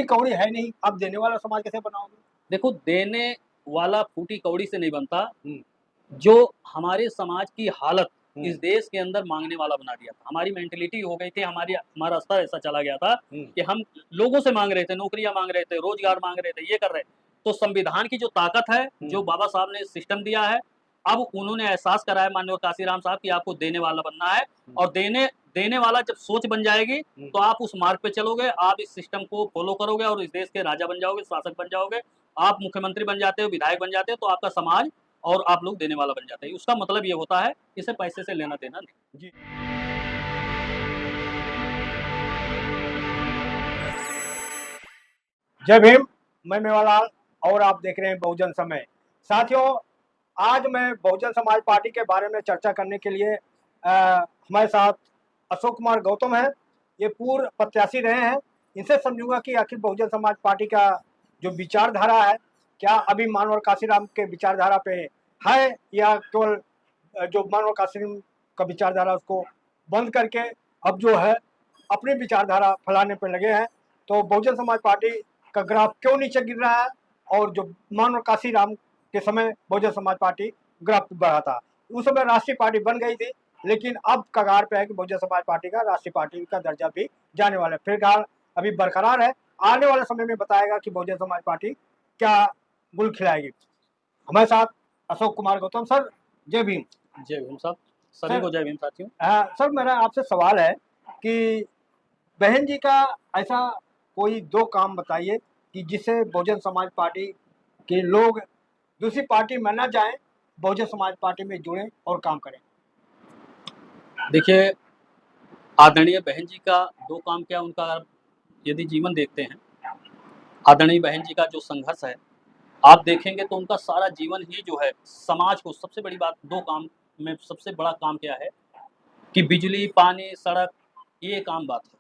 कौड़ी है नहीं, आप देने वाला समाज कैसे बनाओगे? देखो, देने वाला फूटी कौड़ी से नहीं बनता, हुँ, जो हमारे समाज की हालत हुँ, इस देश के अंदर माँगने वाला बना दिया था। हमारी मेंटालिटी हो गई थी, हमारा स्तर ऐसा चला गया था हुँ, कि हम लोगों से माँग रहे थे, नौकरियाँ माँग रहे थे, रोज़गार माँग रहे थे, ये कर रहे। तो संविधान की जो ताकत है, हुँ, जो बाबा साहब ने सिस्टम दिया है, अब उन्होंने एहसास कराया माननीय काशीराम साहब कि आपको देने वाला बनना है हुँ, और देने देने वाला जब सोच बन जाएगी, हुँ। तो आप उस मार्ग पे चलोगे, आप इस सिस्टम को फ़ॉलो करोगे और इस देश के राजा बन जाओगे, शासक बन जाओगे। आप मुख्यमंत्री बन जाते हो, विधायक बन जाते हो, तो आपका समाज और आप लोग देने वाला बन जाते हैं। उसका मतलब ये होता है, इसे पैसे से लेना-देना नहीं। जी। जय भीम, मैं मेवालाल और आप देख रहे हैं बहुजन समय। साथियों, आज मैं बहुजन समाज पार्टी के बारे में चर्चा करने के लिए हमारे साथ अशोक कुमार गौतम हैं। ये पूर्व प्रत्याशी रहे हैं। इनसे समझूंगा कि आखिर बहुजन समाज पार्टी का जो विचारधारा है, क्या अभी मानवर काशीराम के विचारधारा पे है या केवल जो मानव कासिम का विचारधारा उसको बंद करके अब जो है अपनी विचारधारा फैलाने पर लगे हैं। तो बहुजन समाज पार्टी का ग्राफ क्यों नीचे गिर रहा है और जो मानव काशीराम के समय बहुजन समाज पार्टी ग्राफ बढ़ा था, उस समय राष्ट्रीय पार्टी बन गई थी, लेकिन अब कगार पे है कि बहुजन समाज पार्टी का राष्ट्रीय पार्टी का दर्जा भी जाने वाला है। फिलहाल अभी बरकरार है, आने वाले समय में बताएगा कि बहुजन समाज पार्टी क्या गुल खिलाएगी। हमारे साथ अशोक कुमार गौतम सर, जय भीम। जय भीम साहब, सभी सर, को जय भीम साथियों। सर मेरा आपसे सवाल है कि बहन जी का ऐसा कोई दो काम बताइए कि जिससे बहुजन समाज पार्टी के लोग दूसरी पार्टी में न जाएं, बहुजन समाज पार्टी में जुड़ें और काम करें। देखिए, आदरणीय बहन जी का 2 काम क्या उनका यदि जीवन देखते हैं, आदरणीय बहन जी का जो संघर्ष है, आप देखेंगे तो उनका सारा जीवन ही जो है समाज को सबसे बड़ी बात 2 काम में सबसे बड़ा काम क्या है कि बिजली, पानी, सड़क ये एक आम बात है।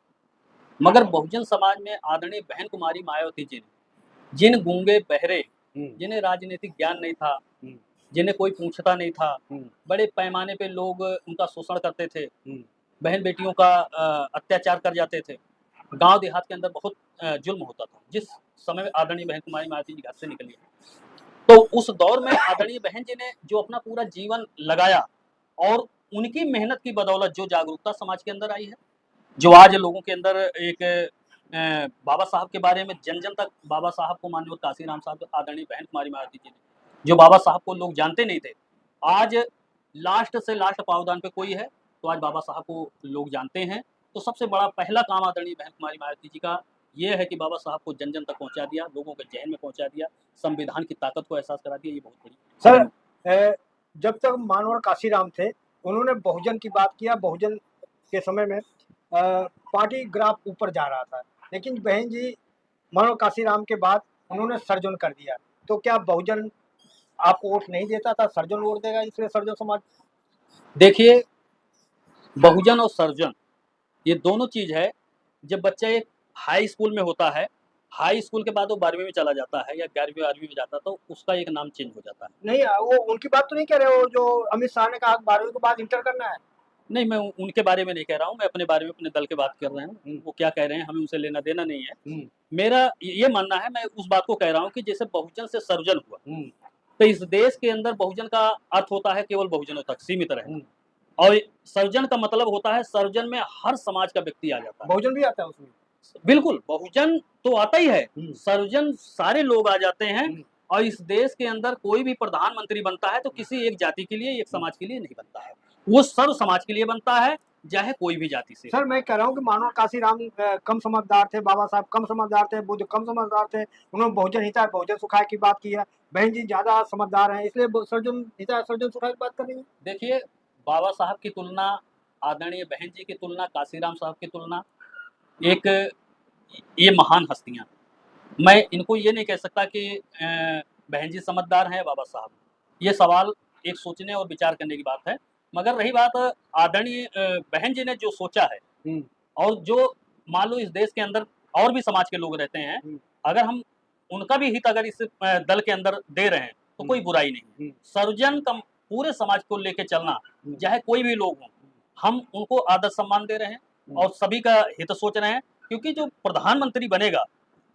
मगर बहुजन समाज में आदरणीय बहन कुमारी मायावती जी ने जिन गूंगे बहरे, हुँ, जिन्हें राजनीतिक ज्ञान नहीं था, हुँ, जिन्हें कोई पूछता नहीं था, हुँ, बड़े पैमाने पे लोग उनका शोषण करते थे, हुँ, बहन-बेटियों का अत्याचार कर जाते थे। गाँव देहात के अंदर बहुत जुल्म होता था। जिस समय आदरणीय बहन कुमारी मायावती जी घर से निकली हैं, तो उस दौर में आदरणीय बहन जी ने जो अपना पूरा जीवन लगाया और उनकी मेहनत की बदौलत जो जागरूकता समाज के अंदर आई है, जो आज लोगों के अंदर एक बाबा साहब के बारे में जन-जन तक बाबा साहब को माननीय काशीराम साहब आदरणीय बहन कुमारी मायावती जी ने, जो बाबा साहब को लोग जानते नहीं थे, आज लास्ट से लास्ट पावदान पे कोई है, तो आज बाबा साहब को लोग जानते हैं। तो सबसे बड़ा पहला काम आदरणीय बहन कुमारी मायावती जी का ये है कि बाबा साहब को जन-जन तक पहुँचा दिया, लोगों के ज़हन में पहुँचा दिया, संविधान की ताकत को एहसास करा दिया, ये बहुत बड़ी सर, आदरणीय। जब तक मानवर काशीराम थे, उन्होंने बहुजन की बात किया। बहुजन के समय में पार्टी ग्राफ ऊपर जा रहा था, लेकिन बहन जी मानव काशीराम के बाद उन्होंने सर्जन कर दिया। तो क्या बहुजन आपको वोट नहीं देता था, सर्जन वोट देगा, इसलिए सर्जन समाज। देखिए, बहुजन और सर्जन ये दोनों चीज़ है, जब बच्चा एक हाई स्कूल में होता है, हाई स्कूल के बाद वो 12वीं में चला जाता है या 11वीं-12वीं में जाता है, तो उसका एक नाम चेंज हो जाता है। नहीं, वो उनकी बात तो नहीं कह रहे हो जो अमित शाह ने कहा 12वीं के बाद इंटर करना है। नहीं, मैं उनके बारे में नहीं कह रहा हूँ, मैं अपने बारे में, अपने दल की बात कर रहा हूँ। हुँ, वो क्या कह रहे हैं, हमें उनसे लेना-देना नहीं है। हुँ, मेरा ये मानना है, मैं उस बात को कह रहा हूँ कि जैसे बहुजन से सर्वजन हुआ, हुँ, तो इस देश के अंदर बहुजन का अर्थ होता है केवल बहुजनों तक सीमित हुँ। रहना और सर्वजन का मतलब होता है सर्वजन में हर समाज का व्यक्ति आ जाता है। बहुजन भी आता है उसमें। बिल्कुल, बहुजन तो आता ही है, हुँ, सर्वजन सारे लोग आ जाते हैं हुँ, और इस देश के अंदर कोई भी प्रधानमंत्री बनता है तो हुँ, किसी एक जाति के लिए, एक हुँ। समाज के लिए नहीं बनता है। वो सर्व समाज के लिए बनता है, चाहे कोई भी जाति से हो। सर, मैं कह रहा हूँ कि मानव काशीराम कम समझदार थे, बाबा साहब कम समझदार थे, बुद्ध कम समझदार थे। उन्होंने बहुजन हिताय, बहुजन सुखाय की बात की है। बहन जी ज़्यादा समझदार हैं, इसलिए सर्जन हिताय, सर्जन सुखाय की बात कर रही हैं। देखिए, बाबा साहब की तुलना, आदरणीय बहन जी की तुलना, काशीराम साहब की तुलना, एक ये महान हस्तियाँ हैं। मैं इनको ये नहीं कह सकता कि बहन जी समझदार हैं, बाबा साहब। ये सवाल एक सोचने और विचार करने की बात है। मगर रही बात आदरणीय बहन जी ने जो सोचा है हुँ, और जो मान लो इस देश के अंदर और भी समाज के लोग रहते हैं, हुँ, अगर हम उनका भी हित अगर इस दल के अंदर दे रहे हैं, तो हुँ, कोई बुराई नहीं है। हुँ, सर्वजन का पूरे समाज को लेके चलना, हुँ, चाहे कोई भी लोग हों, हम उनको आदर सम्मान दे रहे हैं हुँ, और सभी का हित सोच रहे हैं क्योंकि जो प्रधानमंत्री बनेगा,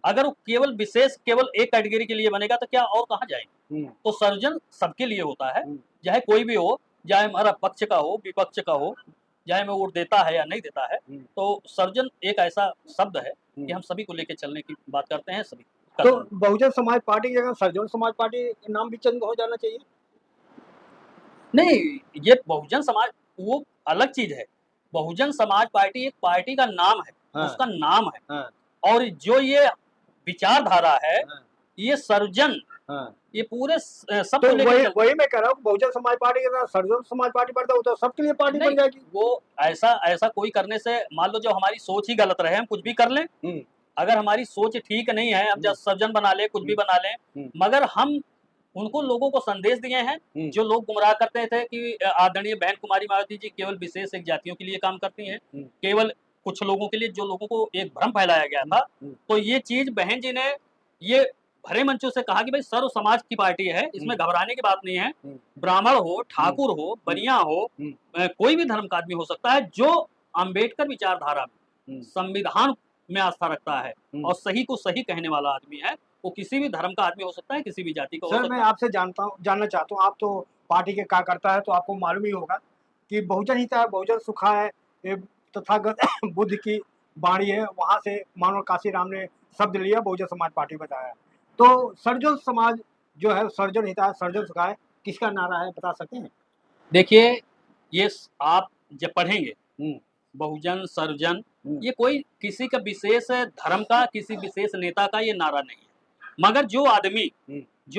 अगर वो केवल विशेष केवल एक कैटेगरी के लिए बनेगा तो क्या और कहाँ जाएंगे। तो सर्जन सबके लिए होता है, चाहे कोई भी हो, चाहे हमारा पक्ष का हो विपक्ष का हो, चाहे में वोट देता है या नहीं देता है। तो सर्जन एक ऐसा शब्द है कि हम सभी को लेके चलने की बात करते हैं, सभी तो बहुजन समाज पार्टी की जगह सर्जन समाज पार्टी नाम भी चेंज हो जाना चाहिए। नहीं, ये बहुजन समाज वो अलग चीज है। बहुजन समाज पार्टी एक पार्टी का नाम है, हाँ। उसका नाम है। हाँ। और जो ये विचारधारा है, हाँ। ये सर्जन, हाँ। ये पूरे सब तो को लेके चल वही मैं कह रहा हूँ, बहुजन समाज पार्टी के साथ सर्जन समाज पार्टी बढ़ दो तो सबके लिए पार्टी बन नहीं, जाएगी। वो ऐसा कोई करने से, मान लो जो हमारी सोच ही गलत रहे, हम कुछ भी कर लें। अगर हमारी सोच ठीक नहीं है, हम जब सर्जन बना ले, कुछ भी बना लें, मगर हम उनको लोगों को संदेश दिए हैं। जो लोग गुमराह करते थे कि आदरणीय बहन कुमारी मायावती जी केवल विशेष एक जातियों के लिए काम करती हैं, केवल कुछ लोगों के लिए, जो लोगों को एक भ्रम फैलाया गया था। तो ये चीज बहन जी ने ये भरे मंचों से कहा कि भाई सर्व समाज की पार्टी है, इसमें घबराने की बात नहीं है। ब्राह्मण हो, ठाकुर हो, बनिया हो, कोई भी धर्म का आदमी हो सकता है जो अंबेडकर विचारधारा में, संविधान में आस्था रखता है और सही को सही कहने वाला आदमी है। वो किसी भी धर्म का आदमी हो सकता है, किसी भी जाति का हो सर सकता मैं है। आपसे जानना चाहता हूँ, आप तो पार्टी के कार्यकर्ता है तो आपको मालूम ही होगा कि बहुजन हित है, बहुजन सुखा है, ये तथागत बुद्ध की वाणी है, वहाँ से मानव काशीराम ने शब्द लिया, बहुजन समाज पार्टी बताया। तो सर्जन समाज जो है, सर्जन हित है, सर्जन सुखा है, किसका नारा है बता सकते हैं। देखिए, ये आप जब पढ़ेंगे बहुजन सर्जन, ये कोई किसी का विशेष धर्म का, किसी विशेष नेता का ये नारा नहीं है, मगर जो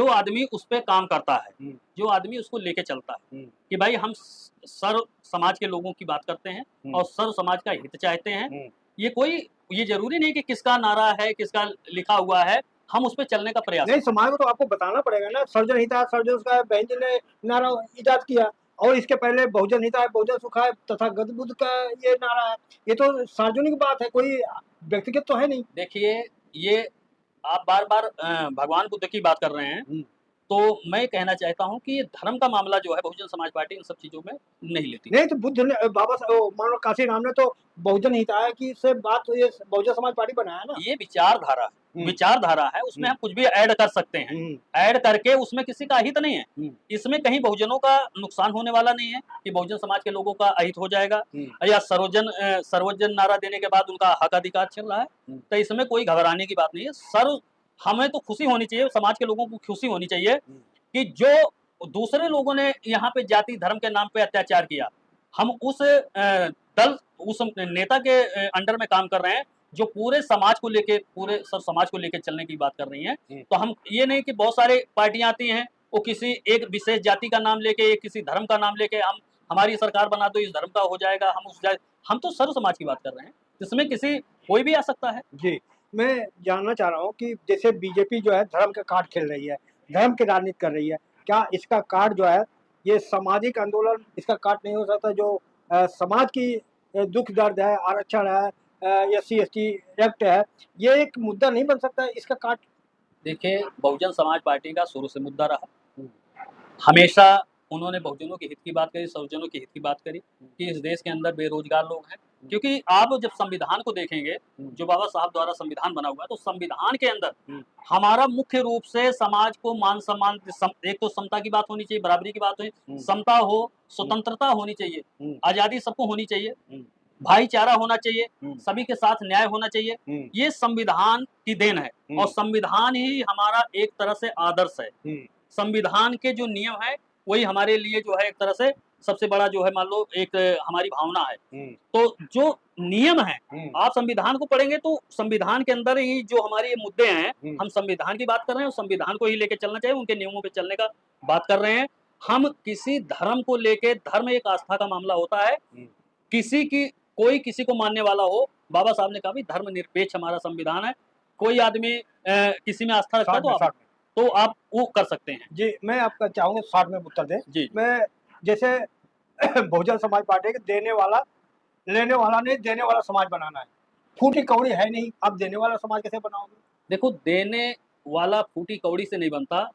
आदमी उस पर काम करता है, जो आदमी उसको लेके चलता है कि भाई हम सर्व समाज के लोगों की बात करते हैं और सर्व समाज का हित चाहते हैं। ये जरूरी नहीं कि किसका नारा है, किसका लिखा हुआ है, हम उस पर चलने का प्रयास नहीं, समाज को तो आपको बताना पड़ेगा ना, सर्जन हित है, सर्जन सुखा है, बहन जी ने नारा इजाद किया, और इसके पहले बहुजन हित है, बहुजन सुखा है तथा गद बुद्ध का ये नारा है। ये तो सार्वजनिक बात है, कोई व्यक्तिगत तो है नहीं। देखिए, ये आप बार बार भगवान बुद्ध की बात कर रहे हैं, तो मैं कहना चाहता हूं कि ये धर्म का मामला जो है बहुजन समाज पार्टी इन सब चीजों में नहीं लेती। नहीं तो बुद्ध ने, बाबा मानो काशीराम ने तो बहुजन हिताय की से बात, ये बहुजन समाज पार्टी बनाया ना। ये विचारधारा है, उसमें हम कुछ भी ऐड कर सकते हैं, ऐड करके उसमें किसी का अहित नहीं है, इसमें कहीं बहुजनों का नुकसान होने वाला नहीं है कि बहुजन समाज के लोगों का अहित हो जाएगा या सर्वजन नारा देने के बाद उनका हक अधिकार चल रहा है। तो इसमें कोई घबराने की बात नहीं है। हमें तो खुशी होनी चाहिए, समाज के लोगों को खुशी होनी चाहिए कि जो दूसरे लोगों ने यहाँ पे जाति धर्म के नाम पे अत्याचार किया, हम उस नेता के अंडर में काम कर रहे हैं जो पूरे समाज को लेके, पूरे सब समाज को लेके चलने की बात कर रही हैं। तो हम ये नहीं कि बहुत सारे पार्टियां आती हैं, वो किसी एक विशेष जाति का नाम लेके, किसी धर्म का नाम लेके, हम हमारी सरकार बना दो, इस धर्म का हो जाएगा, हम तो सर्व समाज की बात कर रहे हैं, जिसमें कोई भी आ सकता है। जी, मैं जानना चाह रहा हूँ कि जैसे बीजेपी जो है धर्म का कार्ड खेल रही है, धर्म की राजनीति कर रही है, क्या इसका कार्ड जो है ये सामाजिक आंदोलन इसका कार्ड नहीं हो सकता, जो समाज की दुख दर्द है, आरक्षण है, SC ST एक्ट है, ये एक मुद्दा नहीं बन सकता है इसका कार्ड। देखिए, बहुजन समाज पार्टी का शुरू से मुद्दा रहा, हमेशा उन्होंने बहुजनों के हित की बात करी, सर्वजनों के हित की बात करी कि इस देश के अंदर बेरोजगार लोग हैं। क्योंकि आप जब संविधान को देखेंगे, जो बाबा साहब द्वारा संविधान बना हुआ है, तो संविधान के अंदर हमारा मुख्य रूप से समाज को मान सम्मान, एक तो समता की बात होनी चाहिए, बराबरी की बात होनी, समता हो, स्वतंत्रता होनी चाहिए, आजादी सबको होनी चाहिए, भाईचारा होना चाहिए, सभी के साथ न्याय होना चाहिए। ये संविधान की देन है और संविधान ही हमारा एक तरह से आदर्श है। संविधान के जो नियम है वही हमारे लिए जो है एक तरह से सबसे बड़ा जो है, मान लो एक हमारी भावना है। तो जो नियम है, आप संविधान को पढ़ेंगे तो संविधान के अंदर ही जो हमारे ये मुद्दे हैं, हम संविधान की बात कर रहे हैं और संविधान को ही लेके चलना चाहिए, उनके नियमों पे चलने का बात कर रहे हैं। हम किसी धर्म को लेके, धर्म एक आस्था का मामला होता है, कोई किसी को मानने वाला हो, बाबा साहब ने कहा भी धर्म निरपेक्ष हमारा संविधान है, कोई आदमी किसी में आस्था रखता है तो आप वो कर सकते हैं। जी, मैं आपका चाहूंगा 60 में उत्तर दें। जी, मैं जैसे बहुजन समाज पार्टी के देने वाला लेने वाला नहीं, देने वाला समाज बनाना है, फूटी कौड़ी है नहीं, आप देने वाला समाज कैसे बनाओगे। देखो, देने वाला फूटी कौड़ी से नहीं बनता,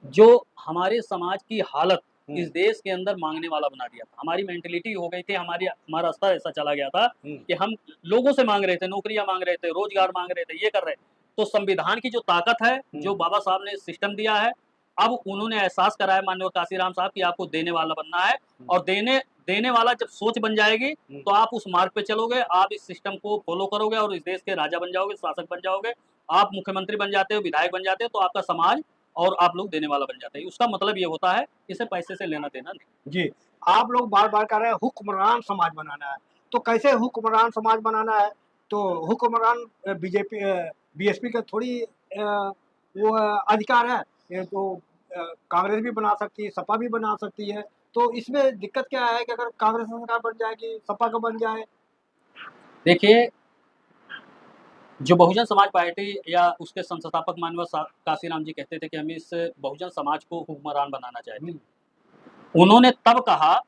जो हमारे समाज की हालत इस देश के अंदर मांगने वाला बना दिया था, हमारी मेंटेलिटी हो गई थी, हमारा स्तर ऐसा चला गया था कि हम लोगों से मांग रहे थे, नौकरियां मांग रहे थे, रोजगार मांग रहे थे, ये कर रहे थे। तो संविधान की जो ताकत है, जो बाबा साहब ने सिस्टम दिया है, अब उन्होंने एहसास कराया माननीय काशीराम साहब कि आपको देने वाला बनना है, और देने वाला जब सोच बन जाएगी तो आप उस मार्ग पे चलोगे, आप इस सिस्टम को फॉलो करोगे और इस देश के राजा बन जाओगे, शासक बन जाओगे, आप मुख्यमंत्री बन जाते हो, विधायक बन जाते हो, तो आपका समाज और आप लोग देने वाला बन जाते हैं। उसका मतलब ये होता है, इसे पैसे से लेना देना नहीं। जी, आप लोग बार-बार कह रहे हैं हुक्मरान समाज बनाना है, तो कैसे हुक्मरान समाज बनाना है? तो हुक्मरान बीजेपी बीएसपी का थोड़ी वो अधिकार है, ये तो कांग्रेस भी बना सकती है, सपा भी बना सकती है, तो इसमें दिक्कत क्या है कि अगर कांग्रेस सरकार बन जाएगी, सपा का बन जाए? देखिए, जो बहुजन समाज पार्टी या उसके संस्थापक माननीय काशीराम जी कहते थे कि हम इस बहुजन समाज को हुक्मरान बनाना चाहते हैं। उन्होंने तब कहा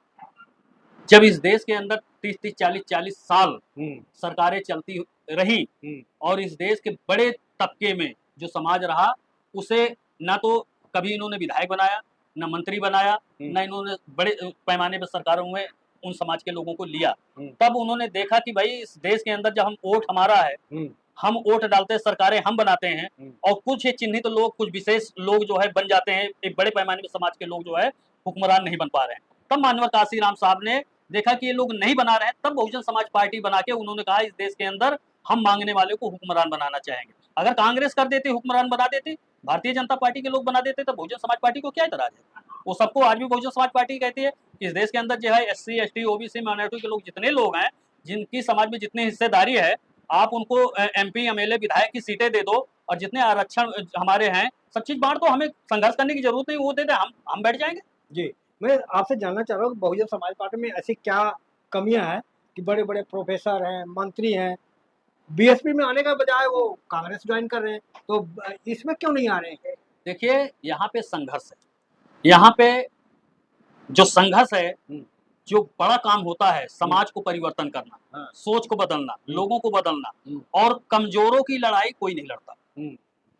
जब इस देश के अंदर 30-30, 40-40 साल सरकारें चलती रही और इस देश के बड़े तबके में जो समाज रहा, उसे ना तो कभी इन्होंने विधायक बनाया, ना मंत्री बनाया, ना इन्होंने बड़े पैमाने पर सरकारों में उन समाज के लोगों को लिया। तब उन्होंने देखा कि भाई इस देश के अंदर जब हम वोट हमारा है, हम वोट डालते हैं, सरकारें हम बनाते हैं, और कुछ चिन्हित लोग, कुछ विशेष लोग जो है बन जाते हैं, एक बड़े पैमाने में समाज के लोग जो है हुक्मरान नहीं बन पा रहे हैं। तब माननीय काशीराम साहब ने देखा कि ये लोग नहीं बना रहे हैं, तब बहुजन समाज पार्टी बना के उन्होंने कहा इस देश के अंदर हम मांगने वाले को हुक्मरान बनाना चाहेंगे। अगर कांग्रेस कर देती, हुक्मरान बना देती, भारतीय जनता पार्टी के लोग बना देते, तो बहुजन समाज पार्टी को क्या इतराज है? वो सबको आज भी बहुजन समाज पार्टी कहती है। इस देश के अंदर जो है एससी, एसटी, ओबीसी, माइनॉरिटी के लोग जितने लोग हैं, जिनकी समाज में जितनी हिस्सेदारी है, आप उनको एमपी, एमएलए, विधायक की सीटें दे दो, और जितने आरक्षण हमारे हैं, सब चीज बांट दो, हमें संघर्ष करने की जरूरत नहीं, वो दे दे, हम बैठ जाएंगे। जी, मैं आपसे जानना चाह रहा हूँ बहुजन समाज पार्टी में ऐसी क्या कमियां हैं कि बड़े-बड़े प्रोफेसर हैं, मंत्री हैं, बीएसपी में आने का बजाय वो कांग्रेस ज्वाइन कर रहे हैं, तो इसमें क्यों नहीं आ रहे हैं? देखिए, यहाँ पे संघर्ष है, यहाँ पे जो संघर्ष है, जो बड़ा काम होता है, समाज को परिवर्तन करना, हाँ। सोच को बदलना, लोगों को बदलना, हम्म। और कमजोरों की लड़ाई कोई नहीं लड़ता।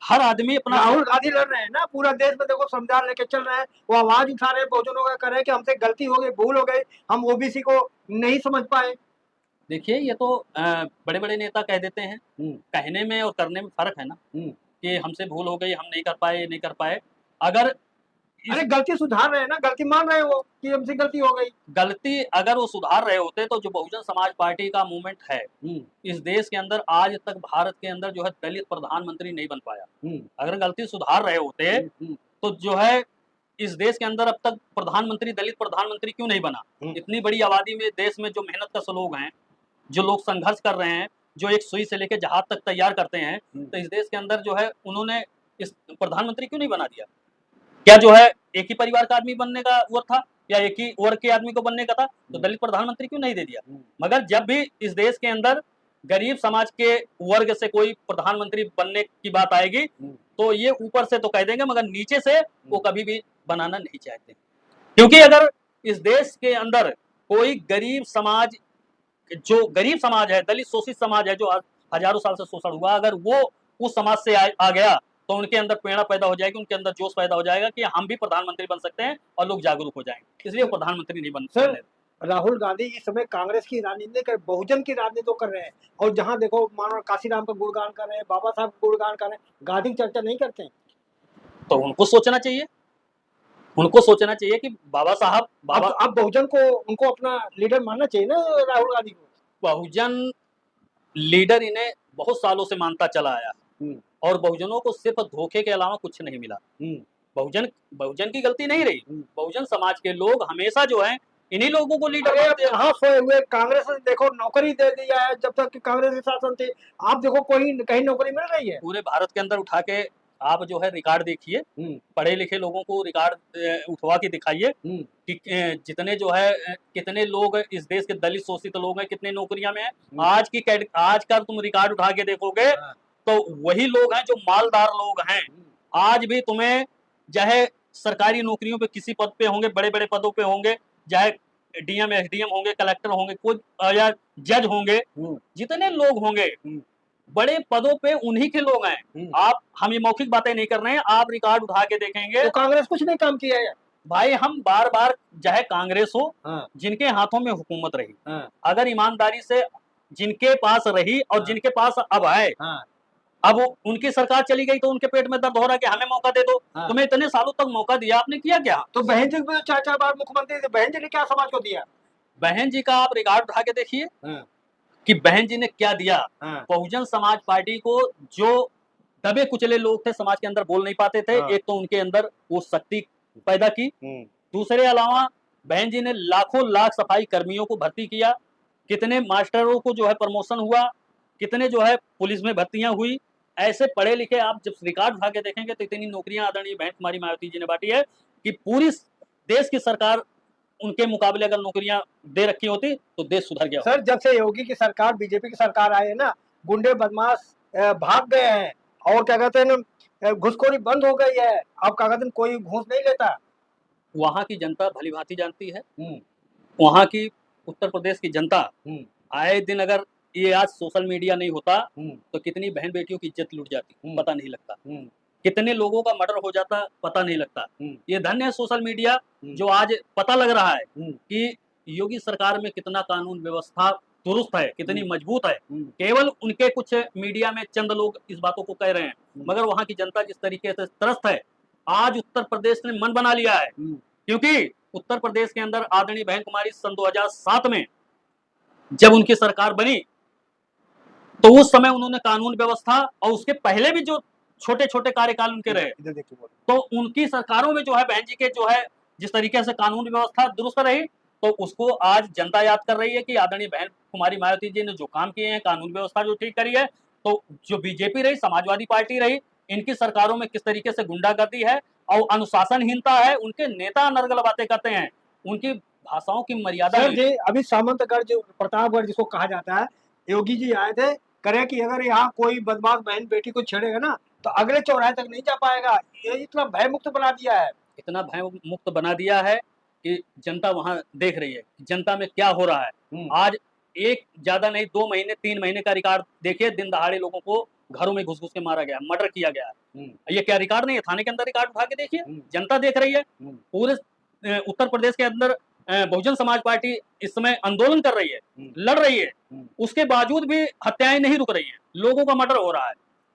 हर आदमी अपना राहुल गांधी लड़ रहे हैं ना, पूरा देश में देखो संविधान लेके चल रहे हैं, वो आवाज उठा रहे हैं, बहुजनों का कर रहे हैं कि हमसे गलती हो गई, भूल हो गई, हम ओबीसी को नहीं समझ पाए। देखिए, ये तो बड़े-बड़े नेता कह देते हैं, कहने में और करने में फ़र्क है ना, कि हमसे भूल हो गई, हम नहीं कर पाए, ये नहीं कर पाए। अगर अरे गलती सुधार रहे हैं ना, गलती मान रहे हैं वो कि हमसे गलती हो गई। गलती अगर वो सुधार रहे होते, तो जो बहुजन समाज पार्टी का मूवमेंट है, इस देश के अंदर आज तक भारत के अंदर जो है दलित प्रधानमंत्री नहीं बन पाया। अगर गलती सुधार रहे होते, तो जो है इस देश के अंदर अब तक प्रधानमंत्री, दलित प्रधानमंत्री क्यों नहीं बना? इतनी बड़ी आबादी में, देश में जो मेहनत कश लोग हैं, जो लोग संघर्ष कर रहे हैं, जो एक सुई से लेकर जहाज तक तैयार करते हैं, तो इस देश के अंदर जो है उन्होंने इस प्रधानमंत्री क्यों नहीं बना दिया? क्या जो है एक ही परिवार का आदमी बनने का वो था, या एक ही वर्ग के आदमी को बनने का था, तो दलित प्रधानमंत्री क्यों नहीं दे दिया? मगर जब भी इस देश के अंदर गरीब समाज के वर्ग से कोई प्रधानमंत्री बनने की बात आएगी, तो ये ऊपर से तो कह देंगे, मगर नीचे से वो कभी भी बनाना नहीं चाहते। क्योंकि अगर इस देश के अंदर कोई गरीब समाज, जो गरीब समाज है, दलित शोषित समाज है, जो हजारों साल से शोषण हुआ, अगर वो उस समाज से आ गया, तो उनके अंदर प्रेरणा पैदा हो जाएगी, उनके अंदर जोश पैदा हो जाएगा कि हम भी प्रधानमंत्री बन सकते हैं, और लोग जागरूक हो जाएंगे, इसलिए वो प्रधानमंत्री नहीं बन सर, सकते। राहुल गांधी इस समय कांग्रेस की राजनीति नहीं कर, बहुजन की राजनीति तो कर रहे हैं, और जहां देखो मानो काशीराम का गुणगान कर रहे हैं, बाबा साहब का गुणगान कर रहे हैं, गांधी की चर्चा नहीं करते हैं। तो उनको सोचना चाहिए, उनको सोचना चाहिए कि बाबा साहब, बाबा अब बहुजन को उनको अपना लीडर मानना चाहिए ना, राहुल गांधी को। बहुजन लीडर इन्हें बहुत सालों से मानता चला आया, और बहुजनों को सिर्फ धोखे के अलावा कुछ नहीं मिला। बहुजन बहुजन की गलती नहीं रही, बहुजन समाज के लोग हमेशा जो है इन्हीं लोगों को लीडर मानते हैं। कहाँ सोए हुए, कांग्रेस ने देखो नौकरी दे दिया है, जब तक कांग्रेस की शासन थी, आप देखो कोई कहीं नौकरी मिल रही है? पूरे भारत के अंदर उठा के आप जो है रिकॉर्ड देखिए, पढ़े लिखे लोगों को रिकॉर्ड उठवा के दिखाइए कि जितने जो है कितने लोग इस देश के दलित शोषित लोग हैं, कितने नौकरियां में हैं। आज का तुम रिकॉर्ड उठा के देखोगे, तो वही लोग हैं जो मालदार लोग हैं। आज भी तुम्हें चाहे सरकारी नौकरियों पे किसी पद पे होंगे, बड़े बड़े पदों पे होंगे, चाहे डीएम, एसडीएम होंगे, कलेक्टर होंगे, कोई या जज होंगे, जितने लोग होंगे बड़े पदों पे उन्हीं के लोग हैं। आप, हम ये मौखिक बातें नहीं कर रहे हैं, आप रिकॉर्ड उठा के देखेंगे। तो कांग्रेस कुछ नहीं काम किया है भाई, हम बार बार, चाहे कांग्रेस हो, हाँ। जिनके हाथों में हुकूमत रही, हाँ। अगर ईमानदारी से जिनके पास रही और जिनके पास अब है, अब उनकी सरकार चली गई तो उनके पेट में दर्द हो रहा है कि हमें मौका दे दो। हाँ। तुम्हें इतने सालों तक मौका दिया, आपने किया क्या? तो बहन जी भी 4-4 बार मुख्यमंत्री थे, बहन जी ने क्या समाज को दिया? बहन जी का आप रिकॉर्ड उठा के देखिए हाँ, कि बहन जी ने क्या दिया। हाँ, बहुजन समाज पार्टी को जो दबे कुचले लोग थे, समाज के अंदर बोल नहीं पाते थे, हाँ। एक तो उनके अंदर वो शक्ति पैदा की। हुँ, दूसरे अलावा बहन जी ने लाखों लाख सफाई कर्मियों को भर्ती किया, कितने मास्टरों को जो है प्रमोशन हुआ, कितने जो है पुलिस में भर्तियां हुई। ऐसे पढ़े लिखे आप जब रिकॉर्ड उठा के देखेंगे तो इतनी नौकरियां आदरणीय बहन कुमारी मायावती जी ने बांटी है कि पूरी देश की सरकार उनके मुकाबले अगर नौकरियां दे रखी होती तो देश सुधर गया होता। सर जब से योगी की सरकार, बीजेपी की सरकार आई है ना, गुंडे बदमाश भाग गए हैं और क्या कहते हैं ना, घूसखोरी बंद हो गई है। अब क्या कहते हैं, कोई घूस नहीं लेता। वहां की जनता भली भांति जानती है, हुँ, वहां की उत्तर प्रदेश की जनता हुँ, आए दिन, अगर ये आज सोशल मीडिया नहीं होता हुँ, तो कितनी बहन बेटियों की इज्जत लुट जाती, हुँ, पता नहीं लगता। हुँ, कितने लोगों का मर्डर हो जाता, पता नहीं लगता। हुँ, ये धन्य है सोशल मीडिया, हुँ, जो आज पता लग रहा है हुँ, कि योगी सरकार में कितना कानून व्यवस्था दुरुस्त है, कितनी हुँ, मजबूत है। हुँ, केवल उनके कुछ मीडिया में चंद लोग इस बातों को कह रहे हैं, हुँ, मगर वहां की जनता जिस तरीके से त्रस्त है, आज उत्तर प्रदेश ने मन बना लिया है। हुँ। क्योंकि उत्तर प्रदेश के अंदर आदरणीय बहन कुमारी सन 2007 में जब उनकी सरकार बनी तो उस समय उन्होंने कानून व्यवस्था और उसके पहले भी जो छोटे छोटे कार्यकाल उनके रहे, इधर देखिए बोलो। तो उनकी सरकारों में जो है बहन जी के जो है जिस तरीके से कानून व्यवस्था दुरुस्त रही, तो उसको आज जनता याद कर रही है कि आदरणीय बहन कुमारी मायावती जी ने जो काम किए हैं, कानून व्यवस्था जो ठीक करी है। तो जो बीजेपी रही, समाजवादी पार्टी रही, इनकी सरकारों में किस तरीके से गुंडागर्दी है और अनुशासनहीनता है। उनके नेता अनर्गल बातें करते हैं, उनकी भाषाओं की मर्यादा सर नहीं। जी, अभी सामंतगढ़ जो प्रतापगढ़ जिसको कहा जाता है, योगी जी आए थे, करे कि अगर यहाँ कोई बदमाश बहन बेटी को छेड़ेगा ना, तो अगले चौराहे तक नहीं जा पाएगा। ये इतना भयमुक्त बना दिया है। इतना भय मुक्त बना दिया है कि जनता वहां देख रही है कि जनता में क्या हो रहा है। हुँ, आज एक ज्यादा नहीं 2 महीने 3 महीने का रिकॉर्ड देखिए, दिन दहाड़े लोगों को घरों में घुस घुस के मारा गया, मर्डर किया गया। हुँ, ये क्या रिकॉर्ड नहीं है? थाने के अंदर रिकॉर्ड उठा के देखिए, हुँ, जनता देख रही है। हुँ, पूरे उत्तर प्रदेश के अंदर बहुजन समाज पार्टी इस समय आंदोलन कर रही है, हुँ, लड़ रही है, हुँ। उसके बावजूद भी हत्याएं नहीं रुक रही हैं, लोगों का मर्डर हो रहा है।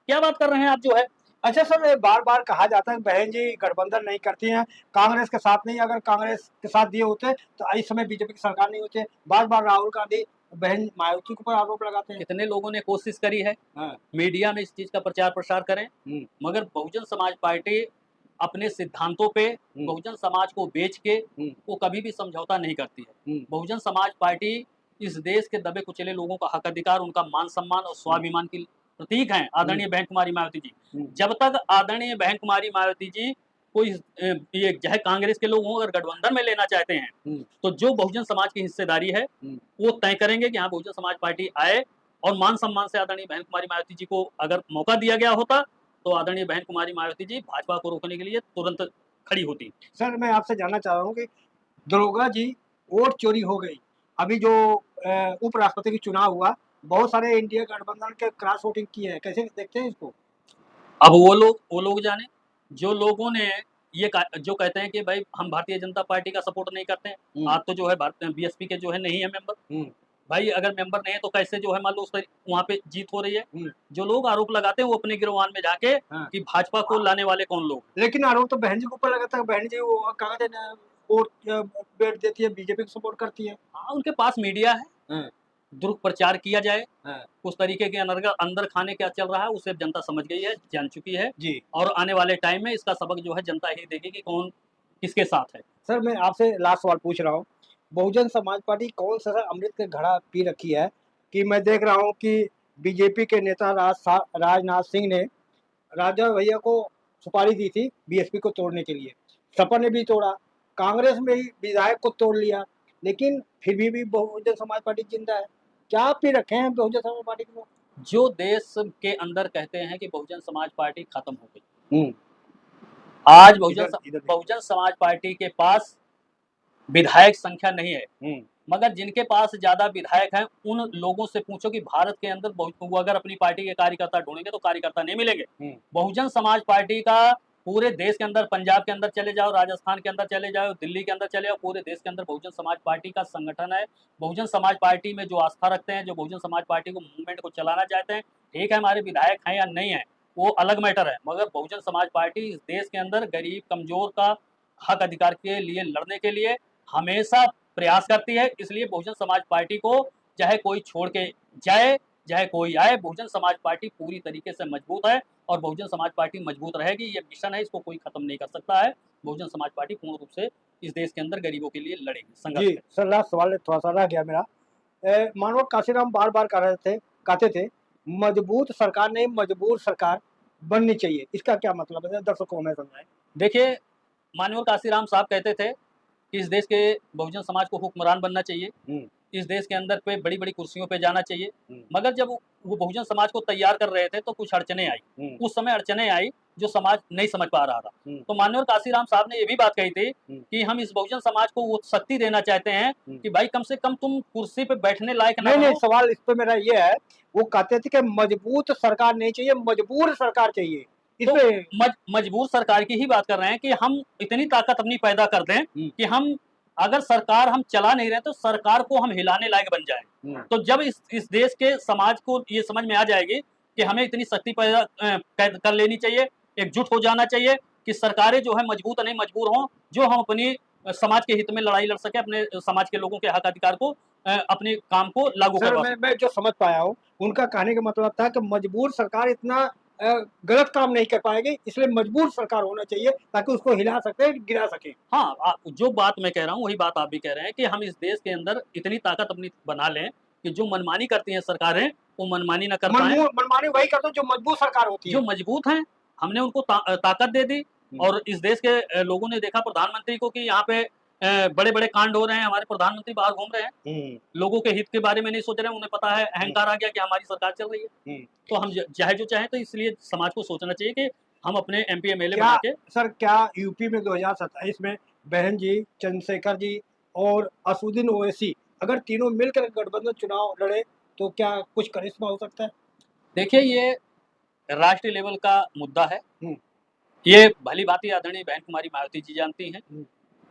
क्या बात कर रहे हैं आप जो है। अच्छा सर, ये बार-बार कहा जाता है कि बहन जी गठबंधन नहीं करती हैं, कांग्रेस के साथ नहीं, अगर कांग्रेस के साथ दिए होते, तो इस समय बीजेपी की सरकार नहीं होती। बार-बार राहुल गांधी बहन मायावती के ऊपर आरोप लगाते हैं। कितने लोगों ने कोशिश करी है हाँ, मीडिया में इस चीज का प्रचार प्रसार करें, हुँ, मगर बहुजन समाज पार्टी अपने सिद्धांतों पे, हुँ, बहुजन समाज को बेच के हुँ, वो कभी भी समझौता नहीं करती है। हुँ, बहुजन समाज पार्टी इस देश के दबे कुचले लोगों का हक अधिकार, उनका मान सम्मान और स्वाभिमान की प्रतीक हैं आदरणीय बहन कुमारी मायावती जी। हुँ, जब तक आदरणीय बहन कुमारी मायावती जी कोई ये चाहे कांग्रेस के लोग हों, अगर गठबंधन में लेना चाहते हैं हुँ, तो जो बहुजन समाज की हिस्सेदारी है हुँ। वो तय करेंगे कि हाँ बहुजन समाज पार्टी आए, और मान सम्मान से आदरणीय बहन कुमारी मायावती जी को अगर मौका दिया गया होता तो आदरणीय बहन कुमारी मायावती जी भाजपा को रोकने के लिए तुरंत खड़ी होती। सर मैं आपसे जानना चाह रहा हूँ कि दरोगा जी, वोट चोरी हो गई। अभी जो उपराष्ट्रपति की चुनाव हुआ, बहुत सारे इंडिया गठबंधन के क्रॉस वोटिंग की है। कैसे देखते हैं इसको? अब वो लोग जाने, जो लोगों ने जो कहते हैं कि भाई हम भारतीय जनता पार्टी का सपोर्ट नहीं करते हैं। हुँ, आज तो जो है बीएसपी के जो है नहीं है मेंबर। हुँ, भाई अगर मेंबर नहीं है तो कैसे जो है मान लो वहाँ पे जीत हो रही है। हुँ, जो लोग आरोप लगाते हैं वो अपने गिरवान में जाके हाँ। कि भाजपा को लाने वाले कौन लोग। लेकिन आरोप तो बहन जी के ऊपर लगाता है, बहन जी वो क्या कहते हैं ना, वोट बेच देती है, बीजेपी को सपोर्ट करती है। हाँ, उनके पास मीडिया है, हाँ, दुष्प्रचार किया जाए, हाँ, उस तरीके के अंदर खाने क्या चल रहा है उसे जनता समझ गई है, जान चुकी है। जी। और आने वाले टाइम में इसका सबक जो है जनता ही देगी कि कौन किसके साथ है। सर मैं आपसे लास्ट सवाल पूछ रहा हूँ, बहुजन समाज पार्टी कौन-सा अमृत का घड़ा पी रखी है कि मैं देख रहा हूँ कि बीजेपी के नेता राजनाथ सिंह ने राजा भैया को सुपारी दी थी बीएसपी को तोड़ने के लिए। सपा ने भी तोड़ा, कांग्रेस में ही विधायक को तोड़ लिया, लेकिन फिर भी बहुजन समाज पार्टी जिंदा है। क्या पी रखे हैं बहुजन समाज पार्टी के लोग? जो देश के अंदर कहते हैं कि बहुजन समाज पार्टी खत्म हो गई, हुँ, आज इधर इधर देखिए। बहुजन समाज पार्टी के पास विधायक संख्या नहीं है। हुँ, मगर जिनके पास ज्यादा विधायक हैं उन लोगों से पूछो कि भारत के अंदर वो अगर अपनी पार्टी के कार्यकर्ता ढूंढेंगे तो कार्यकर्ता नहीं मिलेंगे। हुँ, बहुजन समाज पार्टी का पूरे देश के अंदर, पंजाब के अंदर चले जाओ, राजस्थान के अंदर चले जाओ, दिल्ली के अंदर चले जाओ, पूरे देश के अंदर बहुजन समाज पार्टी का संगठन है। बहुजन समाज पार्टी में जो आस्था रखते हैं, जो बहुजन समाज पार्टी को मूवमेंट को चलाना चाहते हैं, ठीक है हमारे विधायक हैं या नहीं है वो अलग मैटर है, मगर बहुजन समाज पार्टी इस देश के अंदर गरीब कमजोर का हक अधिकार के लिए लड़ने के लिए हमेशा प्रयास करती है। इसलिए बहुजन समाज पार्टी को चाहे कोई छोड़ के जाए, चाहे कोई आए, बहुजन समाज पार्टी पूरी तरीके से मजबूत है और बहुजन समाज पार्टी मजबूत रहेगी। ये मिशन है, इसको कोई खत्म नहीं कर सकता है। बहुजन समाज पार्टी पूर्ण रूप से इस देश के अंदर गरीबों के लिए लड़ेगी, संघर्ष जी करेगी। सर, लास्ट सवाल थोड़ा सा रह गया मेरा। मानव काशीराम बार बार कहते थे मजबूत सरकार नहीं मजबूर सरकार बननी चाहिए, इसका क्या मतलब है, दर्शकों को हमें समझाएं। देखिए, माननीय काशीराम साहब कहते थे कि इस देश के बहुजन समाज को हुक्मरान बनना चाहिए, इस देश के अंदर पे बड़ी-बड़ी कुर्सियों पे जाना चाहिए। मगर जब वो बहुजन समाज को तैयार कर रहे थे तो कुछ अड़चनें आई। उस समय अड़चनें आई जो समाज नहीं समझ पा रहा था। तो माननीय काशीराम साहब ने ये भी बात कही थी कि हम इस बहुजन समाज को वो शक्ति देना चाहते हैं कि भाई कम से कम तुम कुर्सी पे बैठने लायक ना नहीं, बनो। सवाल इस पे मेरा ये है, वो कहते थे कि मजबूत सरकार नहीं चाहिए, मजबूर सरकार चाहिए। तो इसमें मजबूर सरकार की ही बात कर रहे हैं कि हम इतनी ताकत अपनी पैदा कर दें कि हम अगर सरकार हम चला नहीं रहे तो सरकार को हम हिलाने लायक बन जाएं। तो जब इस देश के समाज को ये समझ में आ जाएगी कि हमें इतनी शक्ति पैदा कर लेनी चाहिए, एकजुट हो जाना चाहिए कि सरकारें जो है मजबूत नहीं मजबूर हों, जो हम अपनी समाज के हित में लड़ाई लड़ सके, अपने समाज के लोगों के हक अधिकार को अपने काम को लागू सर करवा मैं जो समझ पाया हूँ, उनका कहने का मतलब था कि मजबूर सरकार इतना गलत काम नहीं कर पाएगी, इसलिए मजबूर सरकार होना चाहिए ताकि उसको हिला सके, गिरा सके। हाँ, जो बात मैं कह रहा हूँ वही बात आप भी कह रहे हैं कि हम इस देश के अंदर इतनी ताकत अपनी बना लें कि जो मनमानी करती हैं सरकारें वो मनमानी ना कर पाएं। मनमानी वही करते हैं जो मजबूर सरकार होती है। जो मजबूत हैं हमने उनको ताकत दे दी और इस देश के लोगों ने देखा प्रधानमंत्री को कि यहाँ पे बड़े-बड़े कांड हो रहे हैं, हमारे प्रधानमंत्री बाहर घूम रहे हैं, लोगों के हित के बारे में नहीं सोच रहे हैं, उन्हें पता है, अहंकार आ गया कि हमारी सरकार चल रही है। तो हम चाहे जो चाहें, तो इसलिए समाज को सोचना चाहिए कि हम अपने एमपी एमएलए क्या बना के सर, क्या यूपी में 2027 में बहन जी, चंद्रशेखर जी और असुद्दीन ओवैसी अगर तीनों मिलकर गठबंधन चुनाव लड़े तो क्या कुछ करिश्मा हो सकता है? देखिए, ये राष्ट्रीय लेवल का मुद्दा है। हम्म, ये भली-भांति आदरणीय बहन कुमारी मायावती जी जानती हैं हम्म,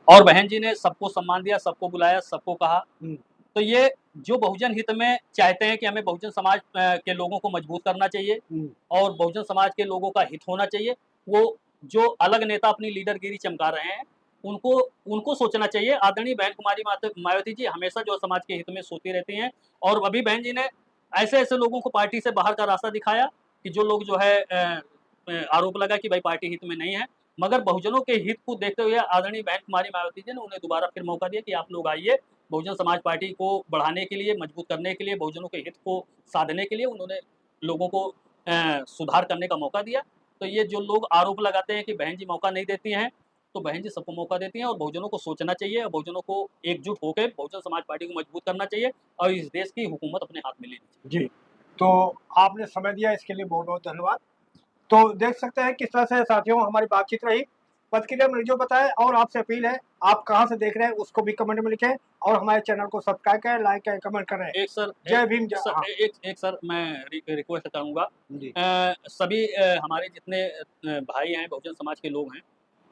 और बहन जी ने सबको सम्मान दिया, सबको बुलाया, सबको कहा। हम्म, तो ये जो बहुजन हित में चाहते हैं कि हमें बहुजन समाज के लोगों को मजबूत करना चाहिए हम्म। और बहुजन समाज के लोगों का हित होना चाहिए। वो जो अलग नेता अपनी लीडरगिरी चमका रहे हैं, उनको उनको सोचना चाहिए। आदरणीय बहन कुमारी मायावती जी हमेशा जो समाज के हित में सोती रहती हैं और अभी बहन जी ने ऐसे-ऐसे लोगों को पार्टी से बाहर का रास्ता दिखाया कि जो लोग जो है आरोप लगा कि भाई पार्टी हित में नहीं है। मगर बहुजनों के हित को देखते हुए आदरणीय बहन कुमारी मायावती जी ने उन्हें दोबारा फिर मौका दिया कि आप लोग आइए, बहुजन समाज पार्टी को बढ़ाने के लिए, मजबूत करने के लिए, बहुजनों के हित को साधने के लिए उन्होंने लोगों को सुधार करने का मौका दिया। तो ये जो लोग आरोप लगाते हैं कि बहन जी मौका नहीं देती हैं, तो बहन जी सबको मौका देती हैं और बहुजनों को सोचना चाहिए और बहुजनों को एकजुट होके बहुजन समाज पार्टी को मजबूत करना चाहिए और इस देश की हुकूमत अपने हाथ में लेनी चाहिए। जी, तो आपने समय दिया इसके लिए बहुत-बहुत धन्यवाद। तो देख सकते हैं किस तरह से साथियों हमारी बातचीत रही। प्रतिक्रिया में जो बताएं और आपसे अपील है, आप कहाँ से देख रहे हैं उसको भी कमेंट में लिखें और हमारे चैनल को सब्सक्राइब करें, लाइक करें, कमेंट करें। एक सर जय भीम, जय हाँ। एक सर मैं रिक्वेस्ट करूँगा जी, सभी हमारे जितने भाई हैं बहुजन समाज के लोग हैं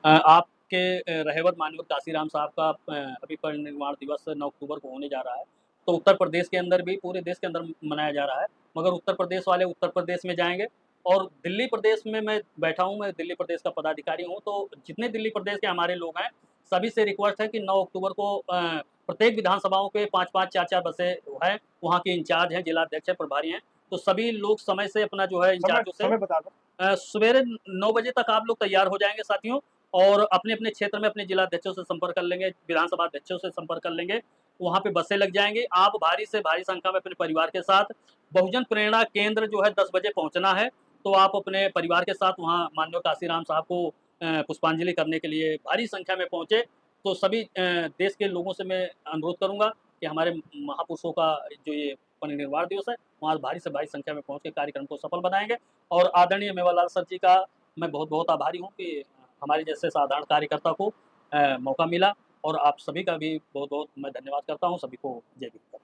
आपके रहेवत माननीय काशीराम साहब का अभी परिनिर्वाण दिवस 9 अक्टूबर को होने जा रहा है। तो उत्तर प्रदेश के अंदर भी पूरे देश के अंदर मनाया जा रहा है। मगर उत्तर प्रदेश वाले उत्तर प्रदेश में जाएँगे और दिल्ली प्रदेश में मैं बैठा हूँ, मैं दिल्ली प्रदेश का पदाधिकारी हूँ। तो जितने दिल्ली प्रदेश के हमारे लोग हैं, सभी से रिक्वेस्ट है कि 9 अक्टूबर को प्रत्येक विधानसभाओं के 5-5, 4-4 बसें हैं, वहाँ के इंचार्ज हैं, जिला अध्यक्ष हैं, प्रभारी हैं। तो सभी लोग समय से अपना जो है इंचार्जों से समय बता दो। सवेरे 9 बजे तक आप लोग तैयार हो जाएँगे साथियों और अपने-अपने क्षेत्र में अपने जिला अध्यक्षों से संपर्क कर लेंगे, विधानसभा अध्यक्षों से संपर्क कर लेंगे। वहाँ पे बसें लग जाएँगी। आप भारी से भारी संख्या में अपने परिवार के साथ बहुजन प्रेरणा केंद्र जो है 10 बजे पहुँचना है। तो आप अपने परिवार के साथ वहाँ माननीय काशीराम साहब को पुष्पांजलि करने के लिए भारी संख्या में पहुँचे। तो सभी देश के लोगों से मैं अनुरोध करूँगा कि हमारे महापुरुषों का जो ये परिनिर्वाण दिवस है, वहाँ भारी से भारी संख्या में पहुँच के कार्यक्रम को सफल बनाएँगे। और आदरणीय मेवालाल सर जी का मैं बहुत-बहुत आभारी हूँ कि हमारे जैसे साधारण कार्यकर्ता को मौका मिला और आप सभी का भी बहुत-बहुत मैं धन्यवाद करता हूँ। सभी को जय हिंद।